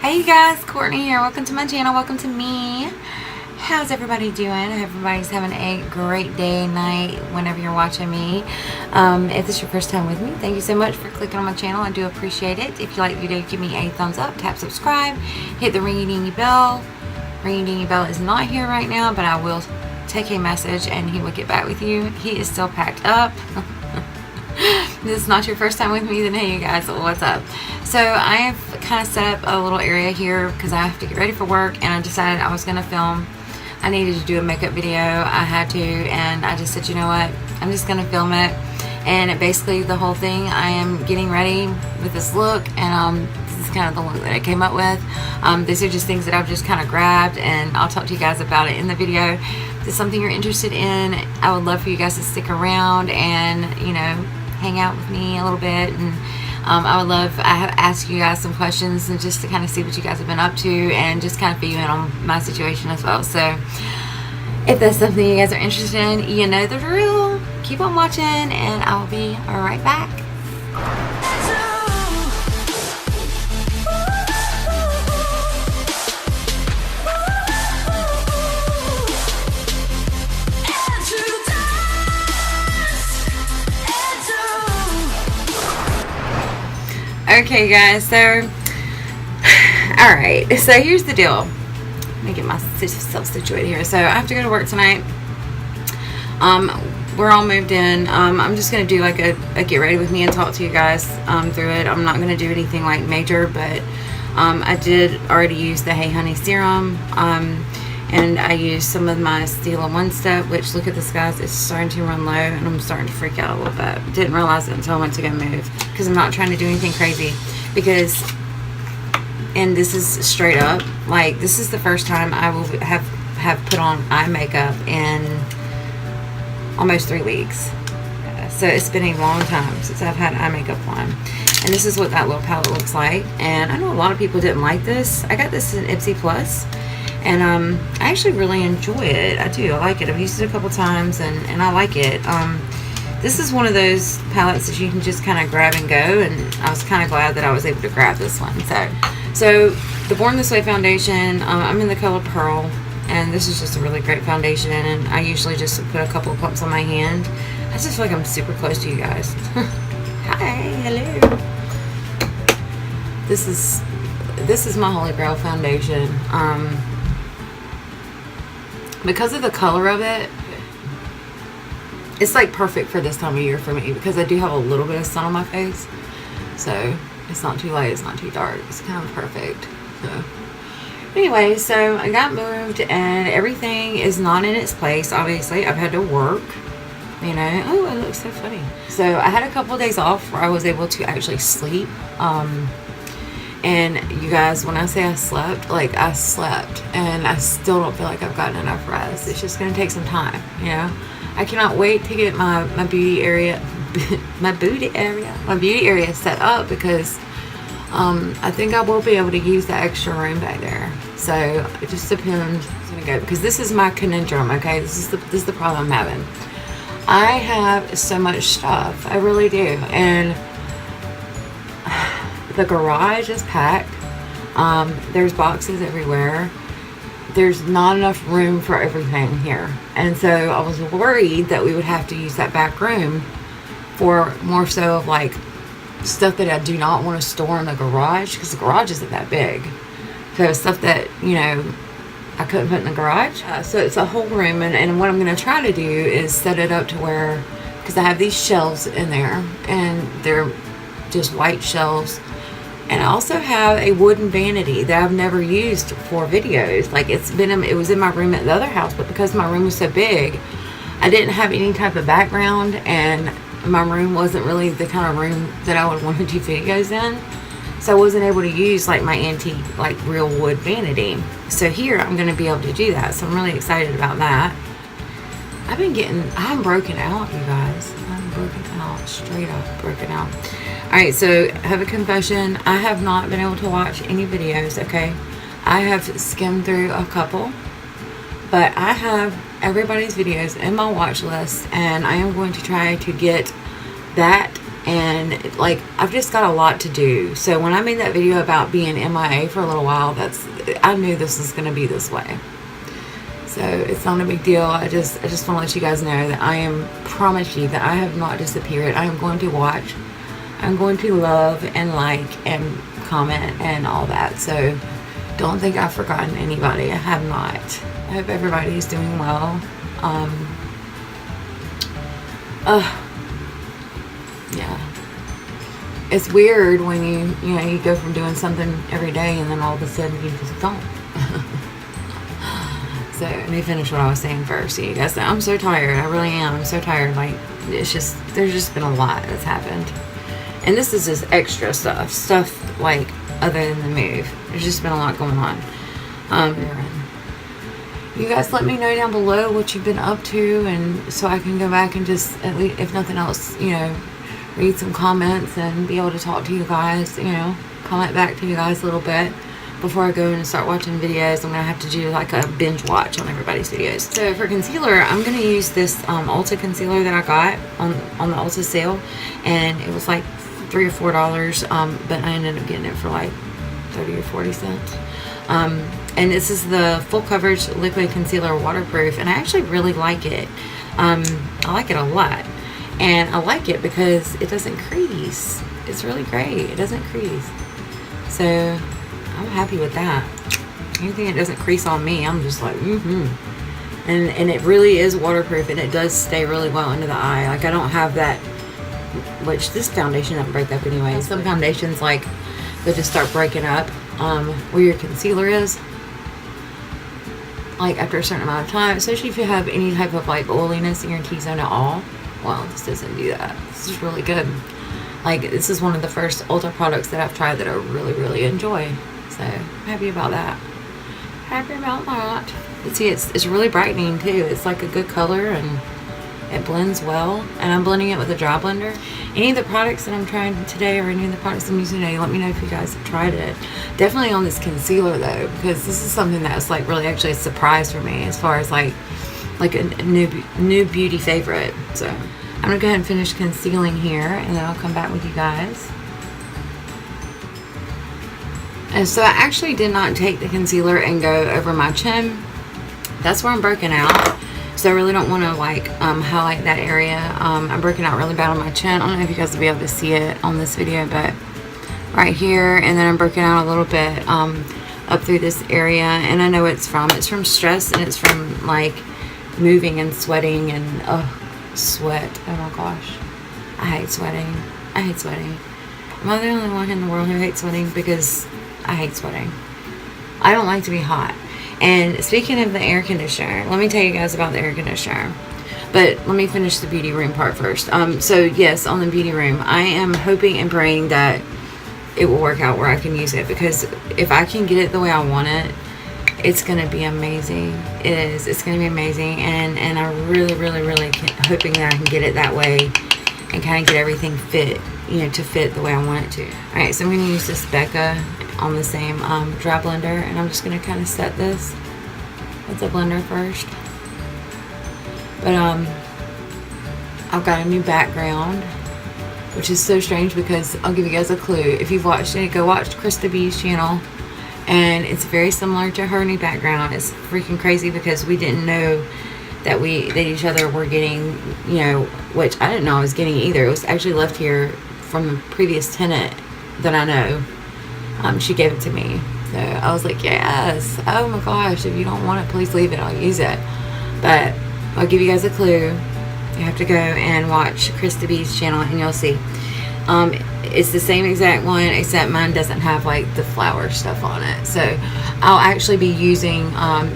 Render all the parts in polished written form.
Hey you guys, Courtney here. Welcome to my channel. Welcome to me. How's everybody doing? I hope everybody's having a great day, night, whenever you're watching me. If this is your first time with me, thank you so much for clicking on my channel. I do appreciate it. If you like the video, give me a thumbs up, tap subscribe, hit the ringy-dingy bell. Ringy-dingy bell is not here right now, but I will take a message and he will get back with you. He is still packed up. If this is not your first time with me, then hey you guys, what's up? So I have kind of set up a little area here because I have to get ready for work, and I decided I was going to film. I needed to do a makeup video. I had to, and I just said, you know what, I'm just going to film it. And basically the whole thing, I am getting ready with this look, and this is kind of the look that I came up with. These are just things that I've just kind of grabbed, and I'll talk to you guys about it in the video. If it's something you're interested in, I would love for you guys to stick around and, you know, hang out with me a little bit. And I have asked you guys some questions and just to kind of see what you guys have been up to and just kind of fill you in on my situation as well. So if that's something you guys are interested in, you know the drill. Keep on watching and I'll be right back. Okay guys, so alright, so here's the deal. Let me get myself situated here. So I have to go to work tonight. We're all moved in. I'm just going to do like a get ready with me and talk to you guys through it. I'm not going to do anything like major, but I did already use the Hey Honey serum, and I used some of my Stila One Step, which, look at this guys, it's starting to run low and I'm starting to freak out a little bit. Didn't realize it until I went to go move, because I'm not trying to do anything crazy, because, and this is straight up, like, this is the first time I will have put on eye makeup in almost 3 weeks. So it's been a long time since I've had eye makeup on, and this is what that little palette looks like. And I know a lot of people didn't like this. I got this in Ipsy Plus, and I actually really enjoy it. I do. I like it. I've used it a couple times, and I like it. This is one of those palettes that you can just kind of grab and go, and I was kind of glad that I was able to grab this one. So the Born This Way foundation, I'm in the color Pearl, and this is just a really great foundation, and I usually just put a couple of pumps on my hand. I just feel like I'm super close to you guys. Hi, hello. This is my Holy Grail foundation. Because of the color of it, it's like perfect for this time of year for me, because I do have a little bit of sun on my face, so it's not too light, it's not too dark, it's kind of perfect. So anyway, so I got moved and everything is not in its place. Obviously I've had to work, you know. Oh, it looks so funny. So I had a couple of days off where I was able to actually sleep. And you guys, when I say I slept, like I slept, and I still don't feel like I've gotten enough rest. It's just going to take some time, you know. I cannot wait to get my beauty area, my beauty area set up, because I think I will be able to use the extra room back there. So it just depends. It's going to go, because this is my conundrum. Okay, this is the problem I'm having. I have so much stuff. I really do, and the garage is packed. There's boxes everywhere. There's not enough room for everything here. And so I was worried that we would have to use that back room for more so of like stuff that I do not want to store in the garage, because the garage isn't that big. So stuff that, you know, I couldn't put in the garage. So it's a whole room, and what I'm going to try to do is set it up to where, because I have these shelves in there, and they're just white shelves. And I also have a wooden vanity that I've never used for videos. Like, it was in my room at the other house, but because my room was so big, I didn't have any type of background, and my room wasn't really the kind of room that I would want to do videos in. So I wasn't able to use like my antique, like real wood vanity. So here I'm going to be able to do that. So I'm really excited about that. I'm broken out, you guys. I'm broken out, straight up broken out. Alright, so I have a confession. I have not been able to watch any videos, okay? I have skimmed through a couple, but I have everybody's videos in my watch list, and I am going to try to get that and like I've just got a lot to do. So when I made that video about being MIA for a little while, I knew this was going to be this way. So it's not a big deal. I just want to let you guys know that promise you that I have not disappeared. I am going to watch. I'm going to love and like and comment and all that. So don't think I've forgotten anybody. I have not. I hope everybody's doing well. Yeah. It's weird when you go from doing something every day and then all of a sudden you just don't. So let me finish what I was saying first. So you guys know I'm so tired. I really am. I'm so tired. Like, there's just been a lot that's happened. And this is just extra stuff like other than the move. There's just been a lot going on. You guys let me know down below what you've been up to, and so I can go back and just, at least, if nothing else, read some comments and be able to talk to you guys, comment back to you guys a little bit before I go and start watching videos. I'm going to have to do like a binge watch on everybody's videos. So for concealer, I'm going to use this Ulta concealer that I got on the Ulta sale, and it was like $3 or $4, but I ended up getting it for like 30 or 40 cents. And this is the full coverage liquid concealer, waterproof, and I actually really like it. I like it a lot, and I like it because it doesn't crease. It's really great. It doesn't crease, so I'm happy with that. Anything that doesn't crease on me, I'm just like and it really is waterproof, and it does stay really well under the eye. Like, I don't have that, which this foundation doesn't break up anyway. Some foundations, like, they just start breaking up where your concealer is, like after a certain amount of time, especially if you have any type of like oiliness in your T-zone at all. Well, this doesn't do that. This is really good. Like, this is one of the first Ulta products that I've tried that I really enjoy. So I'm happy about that. Happy about that. But see, it's really brightening too. It's like a good color, and it blends well, and I'm blending it with a dry blender. Any of the products that I'm trying today, or any of the products I'm using today, let me know if you guys have tried it. Definitely on this concealer though, because this is something that's like really actually a surprise for me as far as like a new beauty favorite. So I'm gonna go ahead and finish concealing here, and then I'll come back with you guys. And so I actually did not take the concealer and go over my chin. That's where I'm breaking out. So I really don't want to like highlight that area. I'm breaking out really bad on my chin. I don't know if you guys will be able to see it on this video, but right here, and then I'm breaking out a little bit up through this area. And I know it's from stress, and it's from like moving and sweating and sweat. Oh my gosh, I hate sweating. I hate sweating. Am I the only one in the world who hates sweating? Because I hate sweating. I don't like to be hot. And speaking of the air conditioner, let me tell you guys about the air conditioner. But let me finish the beauty room part first. So yes, on the beauty room, I am hoping and praying that it will work out where I can use it, because if I can get it the way I want it, it's gonna be amazing. It is. It's gonna be amazing, and I really hoping that I can get it that way and kind of get everything fit, to fit the way I want it to. All right, so I'm gonna use this Becca on the same dry blender, and I'm just going to kind of set this with the blender first. But I've got a new background, which is so strange because I'll give you guys a clue. If you've watched it, go watch Krista B's channel, and it's very similar to her new background. It's freaking crazy because we didn't know that each other were getting, which I didn't know I was getting either. It was actually left here from the previous tenant that I know. She gave it to me, so I was like, yes, oh my gosh, if you don't want it, please leave it, I'll use it. But I'll give you guys a clue. You have to go and watch Krista B's channel, and you'll see. It's the same exact one, except mine doesn't have like the flower stuff on it. So I'll actually be using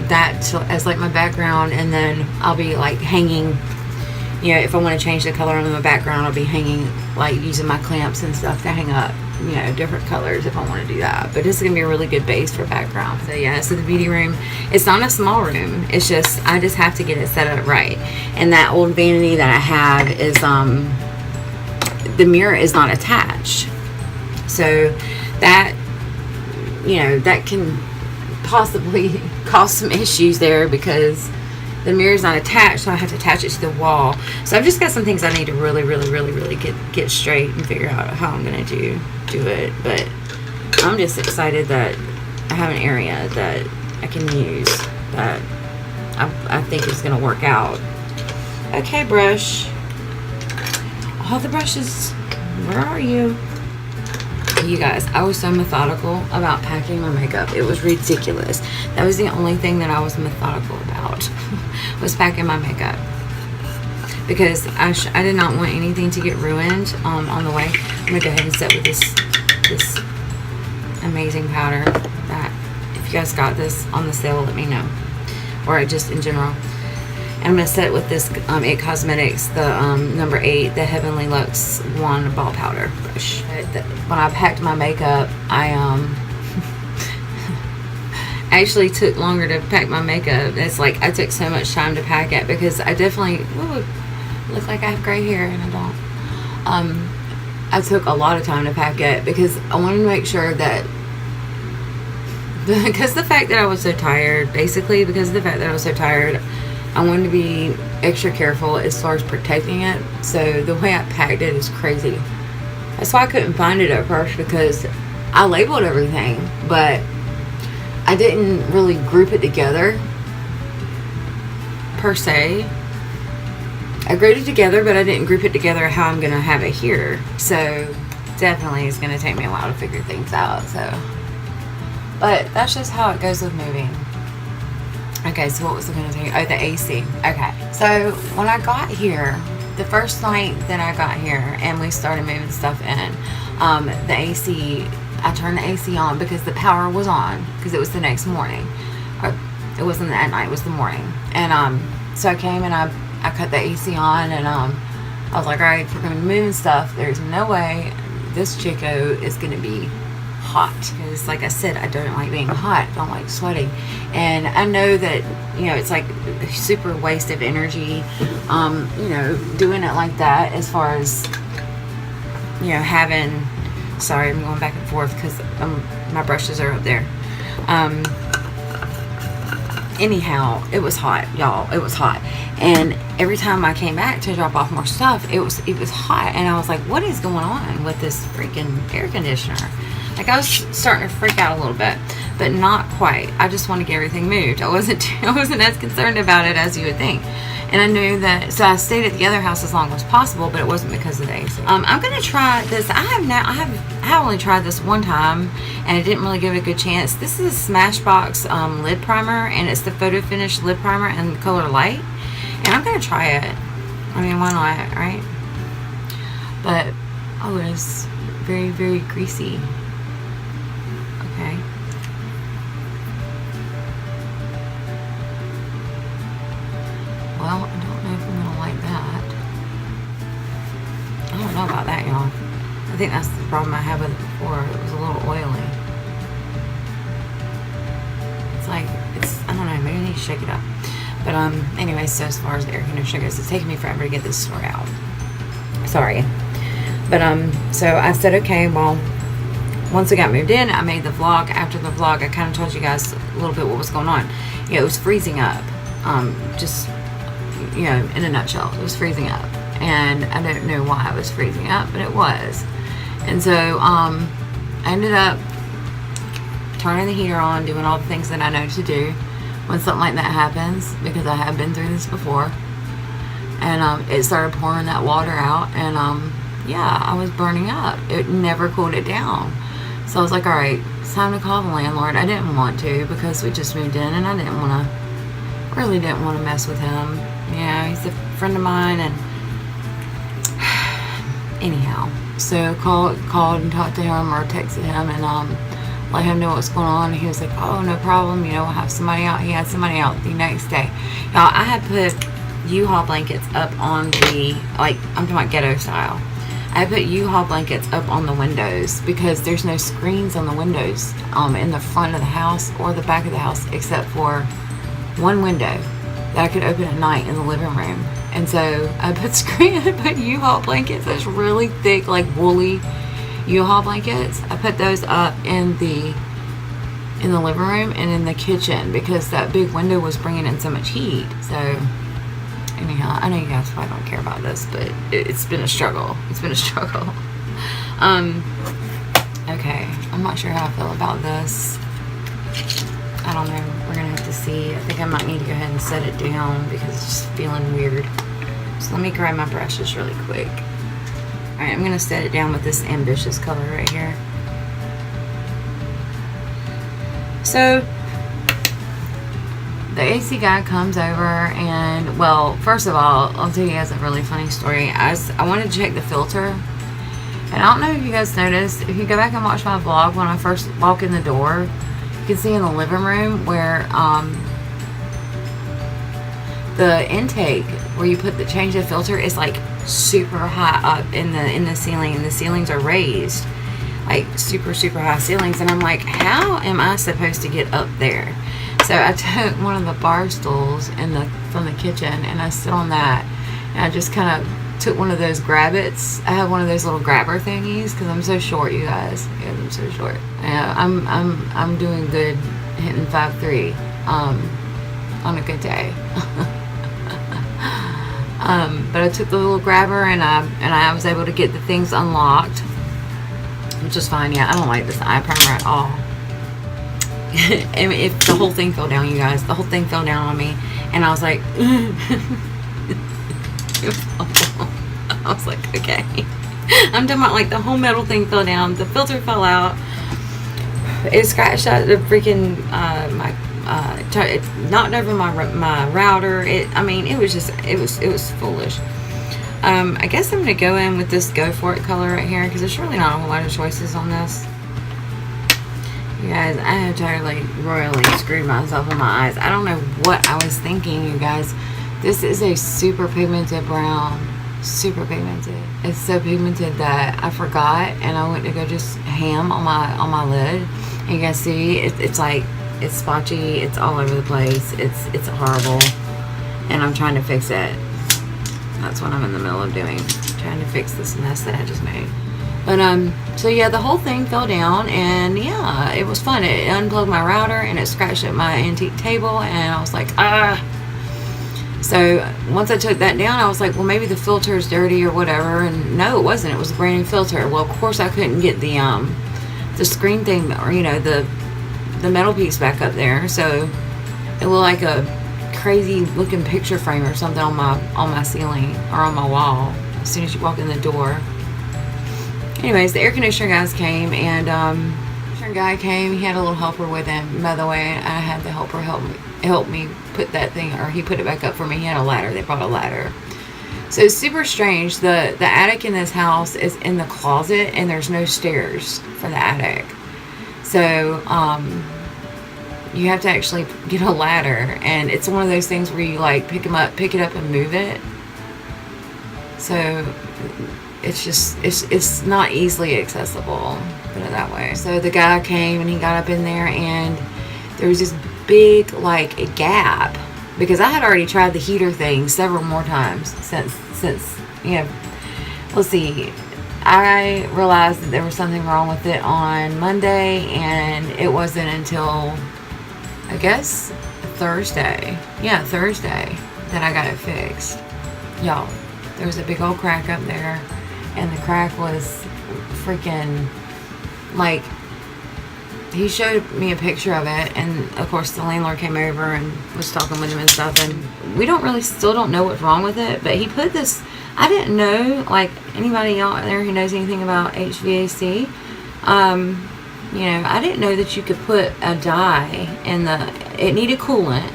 that as like my background, and then I'll be like hanging, if I want to change the color on my background, I'll be hanging, like using my clamps and stuff to hang up different colors if I want to do that. But this is gonna be a really good base for background. So yeah, so the beauty room, it's not a small room, it's just I just have to get it set up right. And that old vanity that I have is the mirror is not attached, so that that can possibly cause some issues there, because the mirror's not attached, so I have to attach it to the wall. So I've just got some things I need to really get straight and figure out how I'm gonna do it. But I'm just excited that I have an area that I can use that I think is gonna work out. Okay, brush. All the brushes. Where are you? You guys, I was so methodical about packing my makeup. It was ridiculous. That was the only thing that I was methodical about, was packing my makeup. Because I did not want anything to get ruined on the way. I'm going to go ahead and set with this amazing powder. That, if you guys got this on the sale, let me know. Or just in general. And I'm going to set it with this It Cosmetics, the number 8, the Heavenly Luxe Wand Ball Powder brush. When I packed my makeup, I actually took longer to pack my makeup. It's like I took so much time to pack it because I definitely look like I have gray hair and I don't. I took a lot of time to pack it because I wanted to make sure that, because the fact that I was so tired, basically because of the fact that I was so tired, I wanted to be extra careful as far as protecting it. So the way I packed it is crazy. That's why I couldn't find it at first, because I labeled everything, but I didn't really group it together per se. I grouped it together, but I didn't group it together how I'm going to have it here. So definitely it's going to take me a while to figure things out. So, but that's just how it goes with moving. Okay, so what was I going to tell you? Oh, the AC. Okay, so when I got here, the first night that I got here and we started moving stuff in, the AC, I turned the AC on because the power was on, because it was the next morning. Or it wasn't at night, it was the morning. And so I came and I cut the AC on, and I was like, all right, if we're going to be moving stuff, there's no way this Chico is going to be hot, because like I said, I don't like being hot, I don't like sweating, and I know that, you know, it's like a super waste of energy, you know, doing it like that, as far as, you know, having, sorry, I'm going back and forth because my brushes are up there. Anyhow, it was hot, y'all. It was hot, and every time I came back to drop off more stuff, it was hot, and I was like, what is going on with this freaking air conditioner? Like, I was starting to freak out a little bit, but not quite. I just want to get everything moved. I wasn't as concerned about it as you would think. And I knew that, so I stayed at the other house as long as possible, but it wasn't because of the AC. I'm going to try this. I have only tried this one time, and I didn't really give it a good chance. This is a Smashbox lid primer, and it's the Photo Finish lid primer in the color Light. And I'm going to try it. I mean, why not, right? But, oh, it's very, very greasy. Okay. Well, I don't know if I'm going to like that. I don't know about that, y'all. I think that's the problem I had with it before. It was a little oily. It's like, I don't know, maybe I need to shake it up. But, anyway, so as far as the air conditioner goes, it's taking me forever to get this story out. Sorry. But, so I said, okay, well, once I got moved in, I made the vlog. After the vlog, I kind of told you guys a little bit what was going on. You know, it was freezing up. Just, you know, in a nutshell, it was freezing up. And I don't know why it was freezing up, but it was. And so, I ended up turning the heater on, doing all the things that I know to do when something like that happens, because I have been through this before. And, it started pouring that water out, and, yeah, I was burning up. It never cooled it down. So I was like, all right, it's time to call the landlord. I didn't want to, because we just moved in, and I really didn't want to mess with him. Yeah, he's a friend of mine, and anyhow, so called and talked to him, or texted him, and let him know what's going on. And he was like, oh, no problem, you know, we'll have somebody out. He had somebody out the next day. Now, I had put U-Haul blankets up on the, like, I'm talking about ghetto style. I put U-Haul blankets up on the windows because there's no screens on the windows in the front of the house or the back of the house, except for one window that I could open at night in the living room. And so I put U-Haul blankets, those really thick, like woolly U-Haul blankets. I put those up in the in the living room and in the kitchen because that big window was bringing in so much heat. So anyhow, I know you guys probably don't care about this, but it's been a struggle. It's been a struggle. Okay, I'm not sure how I feel about this. I don't know. We're gonna have to see. I think I might need to go ahead and set it down because it's just feeling weird. So let me grab my brushes really quick. Alright, I'm gonna set it down with this ambitious color right here. So the AC guy comes over and, well, first of all, I'll tell you guys a really funny story. I wanted to check the filter. And I don't know if you guys noticed, if you go back and watch my vlog, when I first walk in the door, you can see in the living room where the intake where you put change the filter is like super high up in the ceiling, and the ceilings are raised, like super high ceilings. And I'm like, how am I supposed to get up there? So I took one of the bar stools from the kitchen and I sit on that, and I just kind of took one of those grabbits. I have one of those little grabber thingies because I'm so short, you guys. Yeah, I'm so short. Yeah, I'm doing good, hitting 5'3" on a good day. But I took the little grabber and I was able to get the things unlocked, which is fine. Yeah, I don't like this eye primer at all. And if the whole thing fell down, you guys, the whole thing fell down on me, and I was like, I was like, okay. I'm talking about like the whole metal thing fell down, the filter fell out, it scratched out the freaking it knocked over my router. I mean, it was just, it was foolish. I guess I'm gonna go in with this Go For It color right here because there's really not a whole lot of choices on this. You guys, I have totally royally screwed myself in my eyes. I don't know what I was thinking, you guys. This is a super pigmented brown. Super pigmented. It's so pigmented that I forgot, and I went to go just ham on my lid. And you guys see, it's like, it's splotchy. It's all over the place. It's horrible, and I'm trying to fix it. That's what I'm in the middle of doing, trying to fix this mess that I just made. But so yeah, the whole thing fell down, and yeah, it was fun. It unplugged my router and it scratched at my antique table, and I was like, ah. So once I took that down, I was like, well, maybe the filter is dirty or whatever. And no, it wasn't. It was a brand new filter. Well, of course, I couldn't get the screen thing, or you know, the metal piece back up there. So it looked like a crazy looking picture frame or something on my ceiling or on my wall as soon as you walk in the door. Anyways, the air conditioner guys came, and guy came. He had a little helper with him. By the way, I had the helper help me put that thing, or he put it back up for me. He had a ladder. They brought a ladder. So it's super strange. The attic in this house is in the closet, and there's no stairs for the attic. So you have to actually get a ladder, and it's one of those things where you like pick it up and move it. So it's just, it's not easily accessible, put it that way. So the guy came and he got up in there, and there was this big like a gap, because I had already tried the heater thing several more times since you know, let's see, I realized that there was something wrong with it on Monday, and it wasn't until I guess Thursday that I got it fixed. Y'all, there was a big old crack up there, and the crack was freaking like, he showed me a picture of it, and of course the landlord came over and was talking with him and stuff, and we still don't know what's wrong with it. But he put this, I didn't know, like anybody out there who knows anything about HVAC, you know, I didn't know that you could put a dye in it needed coolant,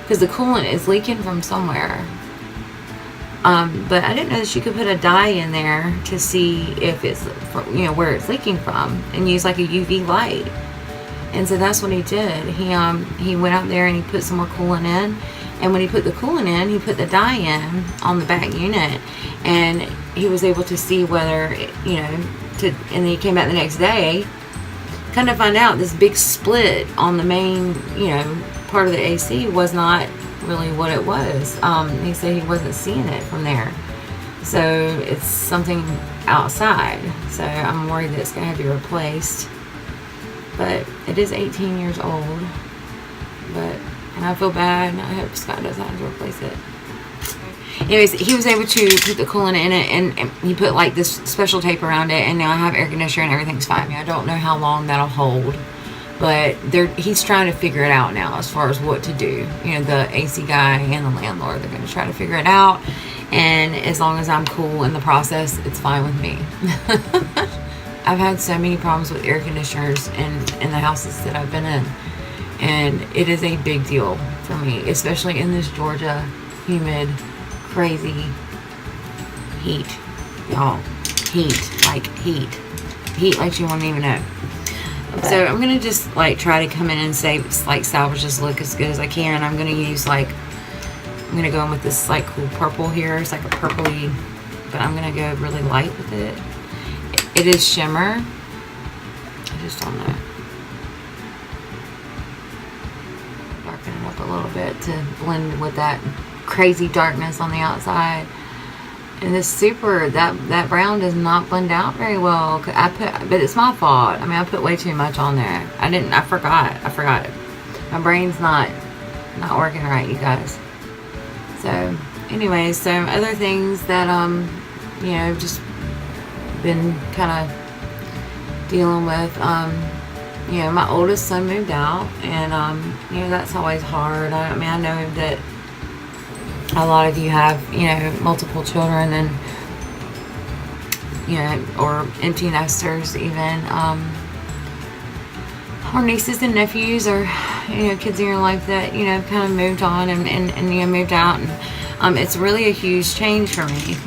because the coolant is leaking from somewhere. But I didn't know that you could put a dye in there to see if it's, you know, where it's leaking from, and use like a UV light. And so that's what he did. He went out there and he put some more coolant in, and when he put the coolant in, he put the dye in on the back unit, and he was able to see whether, you know, and then he came back the next day, kind of find out this big split on the main, you know, part of the AC was not really what it was. He said he wasn't seeing it from there, so it's something outside. So I'm worried that it's gonna have to be replaced. but it is 18 years old. And I feel bad. I hope Scott doesn't have to replace it. Anyways, he was able to put the coolant in it, and he put like this special tape around it, and now I have air conditioner and everything's fine. I mean, I don't know how long that'll hold, but he's trying to figure it out now as far as what to do. You know, the AC guy and the landlord, they're going to try to figure it out, and as long as I'm cool in the process, it's fine with me. I've had so many problems with air conditioners in the houses that I've been in, and it is a big deal for me, especially in this Georgia humid, crazy heat, y'all. Heat like you won't even know. So I'm gonna just like try to come in and salvage this look as good as I can. I'm gonna use I'm gonna go in with this like cool purple here. It's like a purpley, but I'm gonna go really light with it. It is shimmer. I just don't know. Darken it up a little bit to blend with that crazy darkness on the outside. And this that brown does not blend out very well. But it's my fault. I mean, I put way too much on there. I forgot it. My brain's not working right, you guys. So anyways, so other things that you know, just been kind of dealing with. You know, my oldest son moved out, and you know, that's always hard. I mean, I know that a lot of you have, you know, multiple children, and you know, or empty nesters even, or nieces and nephews, or you know, kids in your life that, you know, kind of moved on and you know, moved out, and it's really a huge change for me.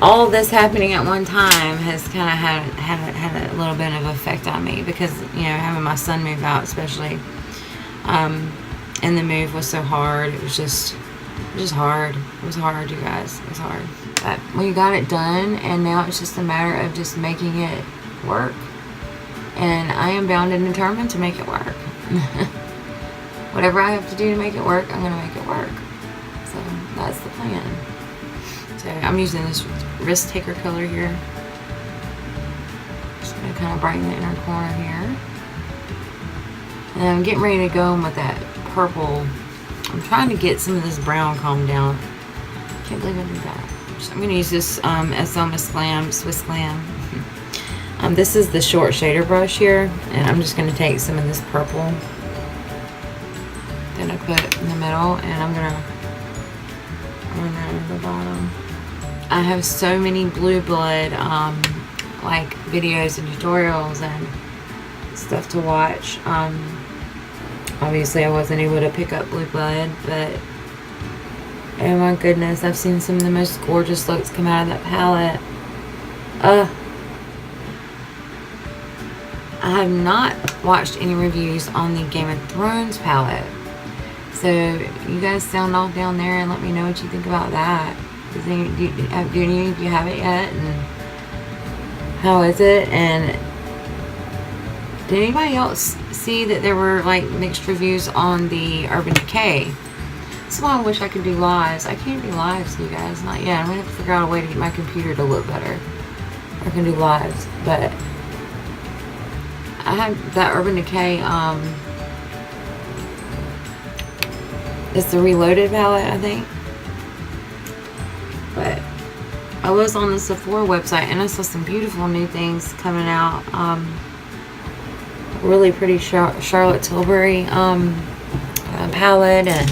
All this happening at one time has kind of had a little bit of effect on me, because you know, having my son move out especially, and the move was so hard. It was just hard. It was hard, you guys. It was hard. But we got it done, and now it's just a matter of just making it work. And I am bound and determined to make it work. Whatever I have to do to make it work, I'm going to make it work. So that's the plan. So I'm using this risk taker color here. Just going to kind of brighten the inner corner here. And I'm getting ready to go in with that purple. I'm trying to get some of this brown calmed down. Can't believe I did that. So I'm going to use this Swiss Glam. This is the short shader brush here, and I'm just going to take some of this purple that I put in the middle, and I'm going to run that over the bottom. I have so many blue blood like videos and tutorials and stuff to watch. Obviously I wasn't able to pick up blue blood, but oh my goodness, I've seen some of the most gorgeous looks come out of that palette. I have not watched any reviews on the Game of Thrones palette, so you guys sound off down there and let me know what you think about that. Do any of you have it yet, and how is it? And did anybody else see that there were like mixed reviews on the Urban Decay? That's why I wish I could do lives. I can't do lives, you guys, not yet. I'm gonna have to figure out a way to get my computer to look better. I can do lives, but I have that Urban Decay. It's the Reloaded palette, I think. But I was on the Sephora website, and I saw some beautiful new things coming out. Really pretty Charlotte Tilbury palette, and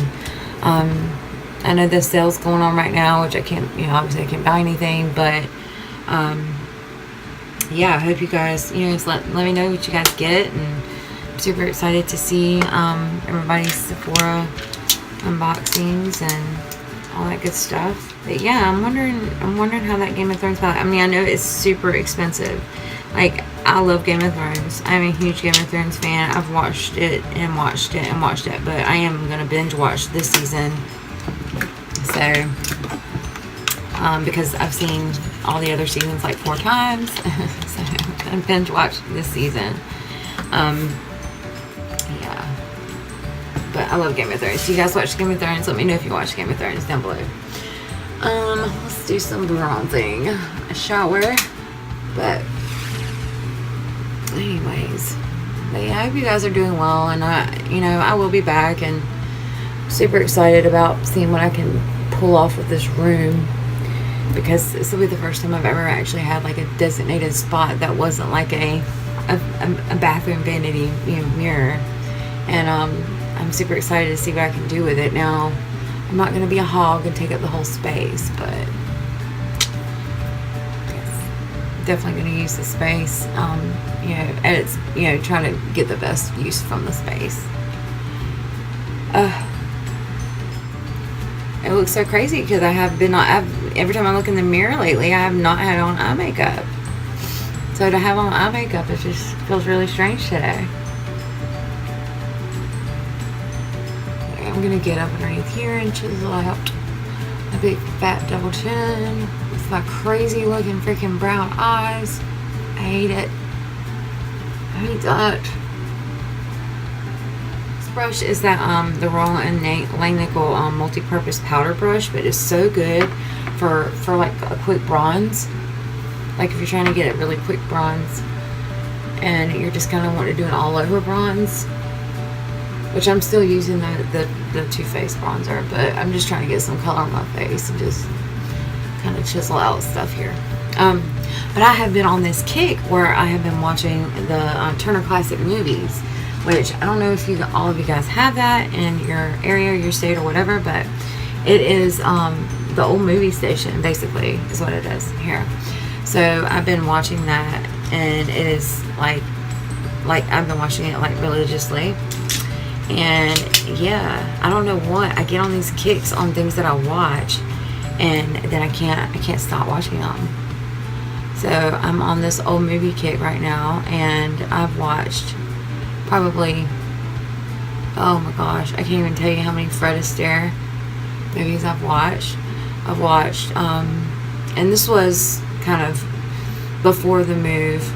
I know the sale's going on right now, which I can't, you know, obviously I can't buy anything, but yeah, I hope you guys, you know, just let me know what you guys get, and I'm super excited to see everybody's Sephora unboxings and all that good stuff. But yeah, I'm wondering how that Game of Thrones palette. I mean, I know it's super expensive. Like, I love Game of Thrones. I'm a huge Game of Thrones fan. I've watched it and watched it and watched it, but I am gonna binge watch this season. So, because I've seen all the other seasons like 4 times, so I'm gonna binge watch this season. Yeah. But I love Game of Thrones. So you guys watch Game of Thrones? Let me know if you watch Game of Thrones down below. Let's do some bronzing. A shower. But anyways, but yeah, I hope you guys are doing well, and I will be back, and super excited about seeing what I can pull off with this room, because this will be the first time I've ever actually had like a designated spot that wasn't like a bathroom vanity mirror, and I'm super excited to see what I can do with it. Now, I'm not going to be a hog and take up the whole space, but definitely going to use the space, and it's, trying to get the best use from the space. It looks so crazy because every time I look in the mirror lately, I have not had on eye makeup. So to have on eye makeup, it just feels really strange today. I'm going to get up underneath here and chisel out a big fat double chin with my crazy looking freaking brown eyes. I hate it. I hate that. This brush is that the Royal and Langnickel multi-purpose powder brush, but it's so good for like a quick bronze. Like if you're trying to get a really quick bronze and you're just kind of wanting to do an all over bronze, which I'm still using the Too Faced bronzer, but I'm just trying to get some color on my face and just kind of chisel out stuff here. But I have been on this kick where I have been watching the Turner Classic Movies, which I don't know if all of you guys have that in your area, your state, or whatever, but it is the old movie station, basically, is what it is here. So I've been watching that, and it is like I've been watching it like religiously. And yeah, I don't know what, I get on these kicks on things that I watch, and then I can't stop watching them. So I'm on this old movie kick right now, and I've watched probably, oh my gosh, I can't even tell you how many Fred Astaire movies I've watched. And this was kind of before the move,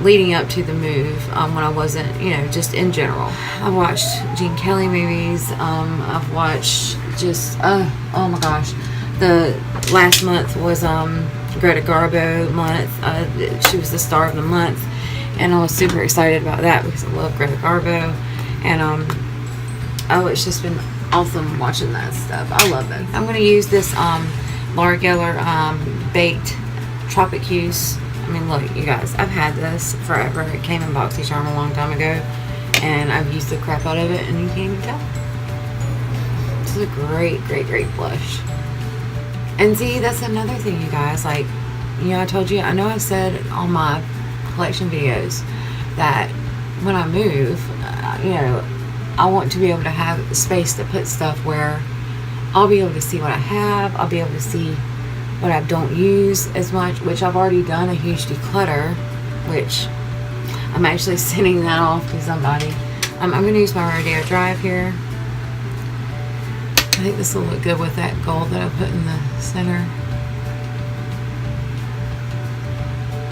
leading up to the move, when I wasn't, just in general. I watched Gene Kelly movies. I've watched just, oh my gosh. The last month was Greta Garbo month. She was the star of the month, and I was super excited about that because I love Greta Garbo. And it's just been awesome watching that stuff. I love it. I'm going to use this Laura Geller Baked Tropic Hues. I mean, look, you guys, I've had this forever. It came in BoxyCharm a long time ago, and I've used the crap out of it, and you can't even tell. This is a great, great, great blush. And see, that's another thing, you guys. Like, I told you, I know I said on my collection videos that when I move, I want to be able to have space to put stuff where I'll be able to see what I have. I'll be able to see what I don't use as much, which I've already done a huge declutter, which I'm actually sending that off to somebody. I'm going to use my Rodeo Drive here. I think this will look good with that gold that I put in the center.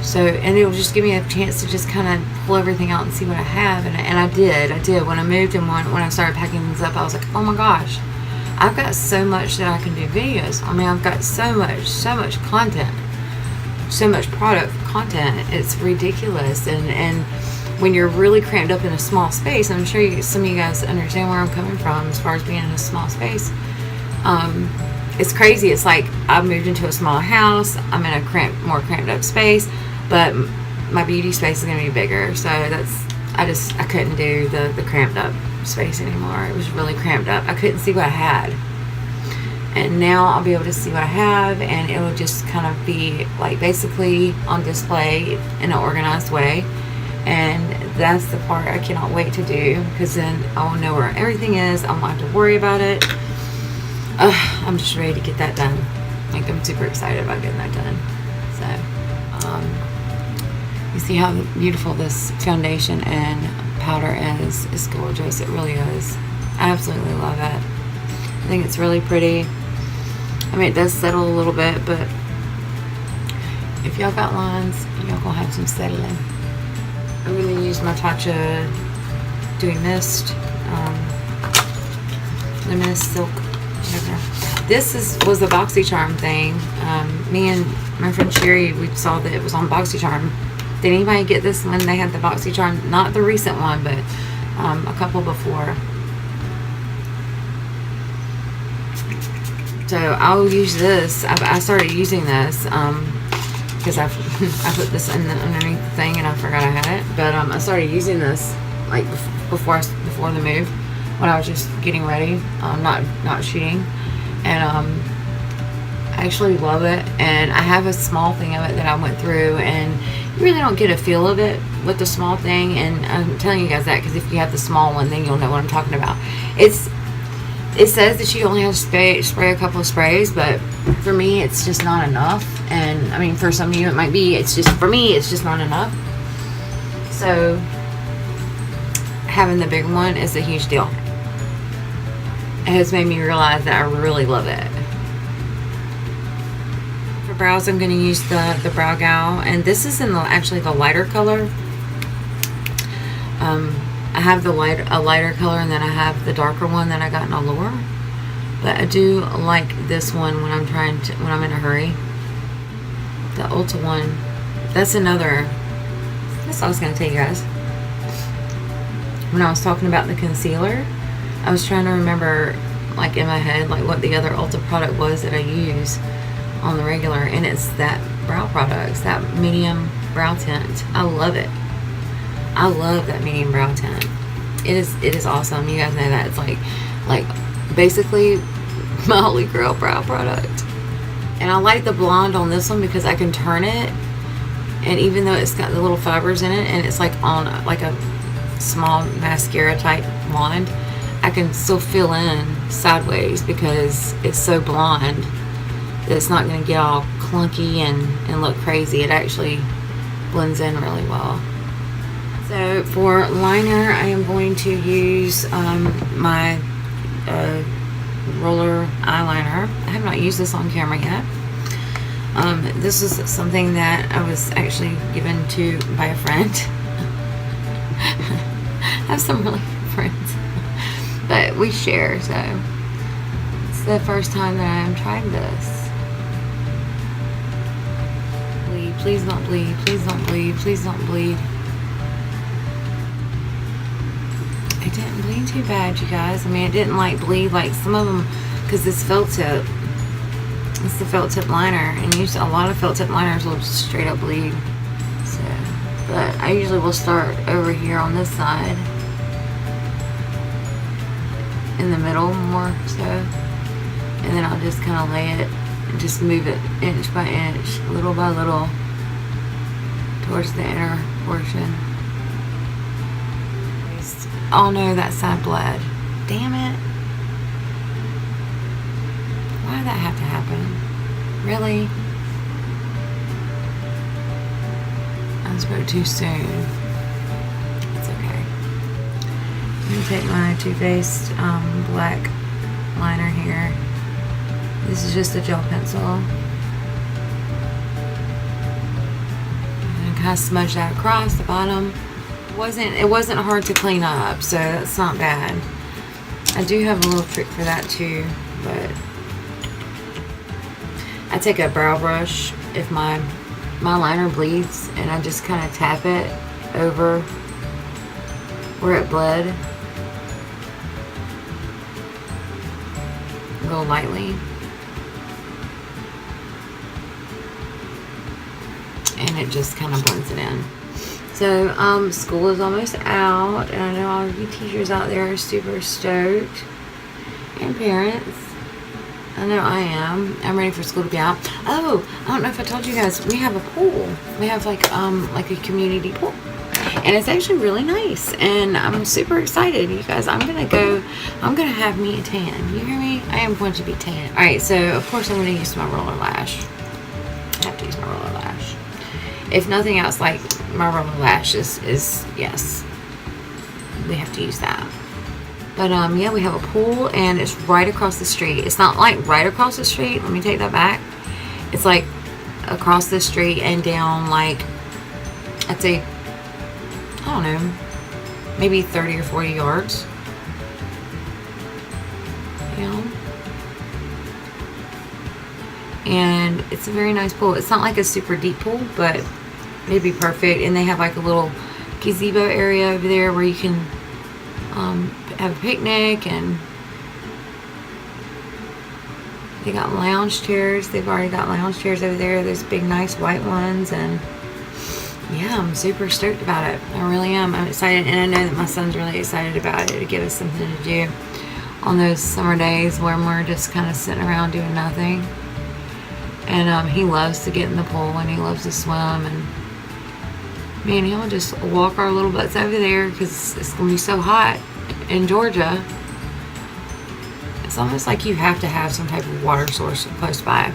So, and it'll just give me a chance to just kind of pull everything out and see what I have. And I did. When I moved and when I started packing things up, I was like, oh my gosh, I've got so much that I can do videos. I mean, I've got so much content, so much product content. It's ridiculous. And when you're really cramped up in a small space, I'm sure some of you guys understand where I'm coming from as far as being in a small space. It's crazy. It's like I moved into a small house. I'm in a more cramped up space, but my beauty space is going to be bigger. So I couldn't do the cramped up space anymore. It was really cramped up. I couldn't see what I had, and now I'll be able to see what I have, and it will just kind of be like basically on display in an organized way. And that's the part I cannot wait to do, because then I will know where everything is. I won't have to worry about it. I'm just ready to get that done. Like, I'm super excited about getting that done. So you see how beautiful this foundation and powder is. It's gorgeous. It really is. I absolutely love it. I think it's really pretty. I mean, it does settle a little bit, but if y'all got lines, y'all gonna have some settling. I'm gonna use my Tatcha Dewy Mist, Luminous Silk, whatever. This was the BoxyCharm thing. Me and my friend Sherry, we saw that it was on BoxyCharm Did anybody get this when they had the BoxyCharm? Not the recent one, but a couple before. So I'll use this. I started using this because I put this in underneath the thing and I forgot I had it. But I started using this like before the move, when I was just getting ready, not shooting, and I actually love it. And I have a small thing of it that I went through, and you really don't get a feel of it with the small thing. And I'm telling you guys that because if you have the small one, then you'll know what I'm talking about. It says that you only have to spray a couple of sprays, but for me, it's just not enough. And I mean, for some of you, it might be. It's just, for me, it's just not enough. So having the big one is a huge deal. It has made me realize that I really love it. For brows, I'm going to use the Brow Gal, and this is in actually the lighter color. I have a lighter color, and then I have the darker one that I got in Allure. But I do like this one when I'm in a hurry. The Ulta one, that's another. That's what I was going to tell you guys. When I was talking about the concealer, I was trying to remember, like in my head, like what the other Ulta product was that I use on the regular, and it's that brow products, that medium brow tint. I love it. I love that medium brow tint. It is awesome. You guys know that. It's like basically my holy grail brow product. And I like the blonde on this one because I can turn it, and even though it's got the little fibers in it, and it's like on like a small mascara type blonde, I can still fill in sideways because it's so blonde that it's not going to get all clunky and look crazy. It actually blends in really well. So for liner, I am going to use my roller eyeliner. I have not used this on camera yet. This is something that I was actually given to by a friend. I have some really good friends, but we share, so it's the first time that I am trying this. Bleed, please don't bleed, please don't bleed, please don't bleed. It didn't bleed too bad, you guys. I mean, it didn't like bleed like some of them, because it's felt tip. It's the felt tip liner, and usually a lot of felt tip liners will just straight up bleed. So, but I usually will start over here on this side, in the middle more so, and then I'll just kind of lay it and just move it inch by inch, little by little, towards the inner portion. Oh no, that side bled. Damn it. Why did that have to happen? Really? I spoke too soon. It's okay. I'm going to take my Too Faced black liner here. This is just a gel pencil. I'm going to kind of smudge that across the bottom. It wasn't hard to clean up, so that's not bad. I do have a little trick for that too, but I take a brow brush if my liner bleeds, and I just kind of tap it over where it bled real lightly, and it just kind of blends it in. So, school is almost out, and I know all of you teachers out there are super stoked, and parents. I know I am. I'm ready for school to be out. Oh, I don't know if I told you guys, we have a pool. We have like a community pool, and it's actually really nice, and I'm super excited, you guys. I'm gonna have me a tan. You hear me? I am going to be tan. All right, so of course I'm gonna use my roller lash. I have to use my roller lash. If nothing else, like my roller lash is yes, we have to use that. But yeah, we have a pool, and it's right across the street. It's not like right across the street. Let me take that back. It's like across the street and down, like, I'd say, I don't know, maybe 30 or 40 yards. You know? And it's a very nice pool. It's not like a super deep pool, but it'd be perfect. And they have like a little gazebo area over there where you can have a picnic, and they got lounge chairs. They've already got lounge chairs over there. There's big nice white ones, and yeah, I'm super stoked about it. I really am. I'm excited, and I know that my son's really excited about it, to give us something to do on those summer days when we're just kind of sitting around doing nothing. And he loves to get in the pool, and he loves to swim, and me and him will just walk our little butts over there because it's going to be so hot in Georgia. It's almost like you have to have some type of water source close by.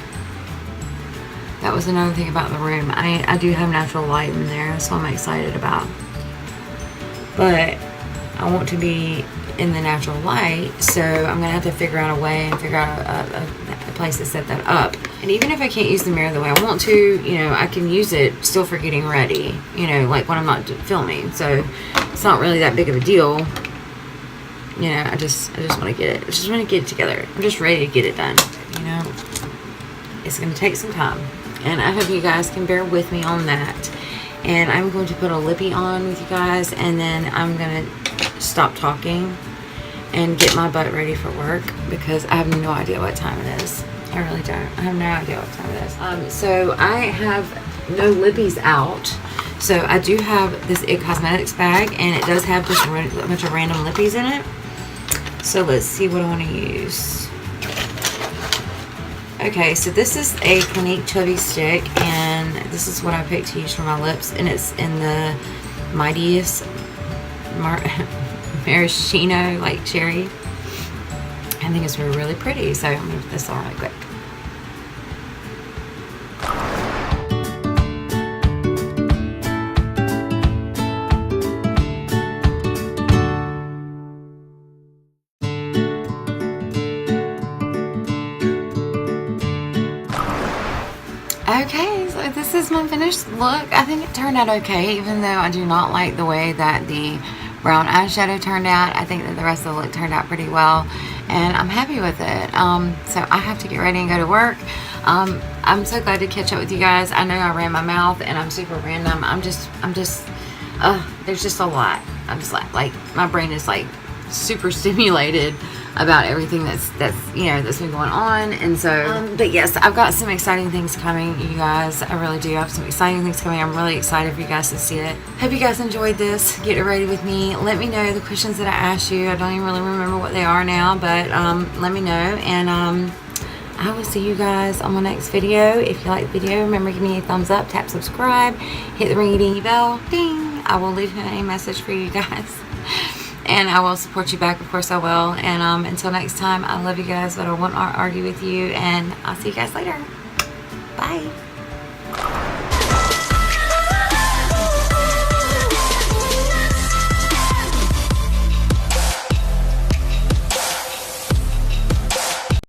That was another thing about the room. I do have natural light in there, so I'm excited about. But I want to be in the natural light, so I'm going to have to figure out a way and figure out a place to set that up. And even if I can't use the mirror the way I want to, you know, I can use it still for getting ready, you know, like when I'm not filming. So it's not really that big of a deal. You know, I just want to get it. I just want to get it together. I'm just ready to get it done. You know, it's going to take some time, and I hope you guys can bear with me on that. And I'm going to put a lippy on with you guys, and then I'm going to stop talking and get my butt ready for work, because I have no idea what time it is. I really don't. I have no idea what time it is. So I have no lippies out. So I do have this It Cosmetics bag, and it does have just a bunch of random lippies in it. So let's see what I want to use. Okay, so this is a Clinique Chubby Stick, and this is what I picked to use for my lips, and it's in the Mightiest Maraschino, like cherry. I think it's really pretty, so I'm going to put this on really quick. Okay, so this is my finished look. I think it turned out okay, even though I do not like the way that the brown eyeshadow turned out. I think that the rest of the look turned out pretty well, and I'm happy with it. So I have to get ready and go to work. I'm so glad to catch up with you guys. I know I ran my mouth and I'm super random. There's just a lot. I'm just like my brain is like super stimulated about everything that's been going on. And so but yes, I've got some exciting things coming, you guys. I really do have some exciting things coming. I'm really excited for you guys to see it. Hope you guys enjoyed this. Get it ready with me. Let me know the questions that I asked you. I don't even really remember what they are now, but let me know, and I will see you guys on my next video. If you like the video, remember, give me a thumbs up, tap subscribe, hit the ringy-dingy bell, ding. I will leave a message for you guys. And I will support you back, of course I will. And until next time, I love you guys, but I won't argue with you. And I'll see you guys later. Bye.